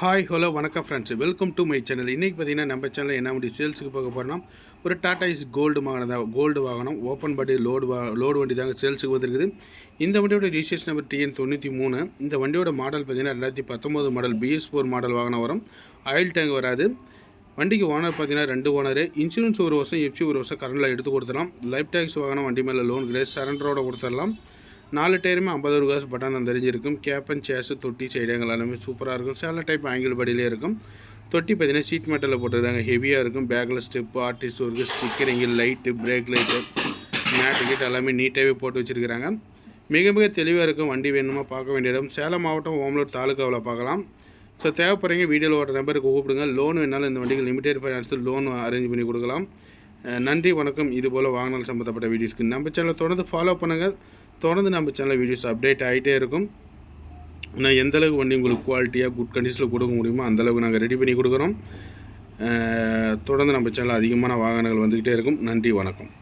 Hi hello வணக்கம் friends, welcome to my channel. இன்றைக்கி பார்த்தீங்கன்னா நம்ம சேனலில் என்ன வண்டி சேல்ஸுக்கு பார்க்க போகிறோம்னா ஒரு டாடா இஸ் கோல்டு வாகனம் ஓப்பன் பாடி லோடு வண்டி தாங்க சேல்ஸுக்கு வந்திருக்குது. இந்த வண்டியோட ரிஜிஸ்ட்ரேஷன் நம்பர் TN93. இந்த வண்டியோட மாடல் பார்த்தீங்கன்னா 2019 மாடல் BS4 மாடல் வாகனம் வரும். ஆயில் டேங்க் வராது. வண்டிக்கு ஓனர் பார்த்தீங்கன்னா 2 ஓனர். இன்சூரன்ஸ் 1 வருஷம், எஃப்சி 1 வருஷம் கரண்டில் எடுத்து கொடுத்துடலாம். லைஃப் டேக்ஸ் வாகனம் வண்டி மேலே லோன் கிடையாது, சரண்டரோட கொடுத்துடலாம். 4 டயருமே 50 காசு பட்டன் தான் தெரிஞ்சிருக்கும். கேப்பன் சேஸு தொட்டி சைடுங்கள் எல்லாமே சூப்பராக இருக்கும். சேலை டைப் ஆங்கிள் படியிலே இருக்கும். தொட்டி பார்த்தீங்கன்னா சீட் மெட்டலில் போட்டுருக்காங்க, ஹெவியாக இருக்கும். பேக்கில் step, artist work, stickering, light, brake light, mat கிட்ட எல்லாமே நீட்டாகவே போட்டு வச்சுருக்கிறாங்க. மிக மிக தெளிவாக இருக்கும். வண்டி வேணுமா பார்க்க வேண்டிய இடம் சேலம் மாவட்டம் ஓமலூர் தாலுக்காவில் பார்க்கலாம். ஸோ தேவைப்படுறீங்க வீடியோவில் ஓட்டுற நம்பருக்கு கூப்பிடுங்க. லோன் வேணாலும் இந்த வண்டிக்கு லிமிடெட் ஃபைனான்ஸ் லோன் அரேஞ்ச் பண்ணி கொடுக்கலாம். நன்றி, வணக்கம். இதுபோல் வாகனம் சம்மந்தப்பட்ட வீடியோஸ்க்கு நம்ம சேனலை தொடர்ந்து ஃபாலோ பண்ணுங்கள். தொடர்ந்து நம்ம சேனலில் வீடியோஸ் அப்டேட் ஆகிட்டே இருக்கும். நான் எந்தளவுக்கு வண்டி உங்களுக்கு குவாலிட்டியாக குட் கண்டிஷனில் கொடுக்க முடியுமோ அந்தளவுக்கு நாங்கள் ரெடி பண்ணி கொடுக்குறோம். தொடர்ந்து நம்ம சேனலில் அதிகமான வாகனங்கள் வந்துக்கிட்டே இருக்கும். நன்றி, வணக்கம்.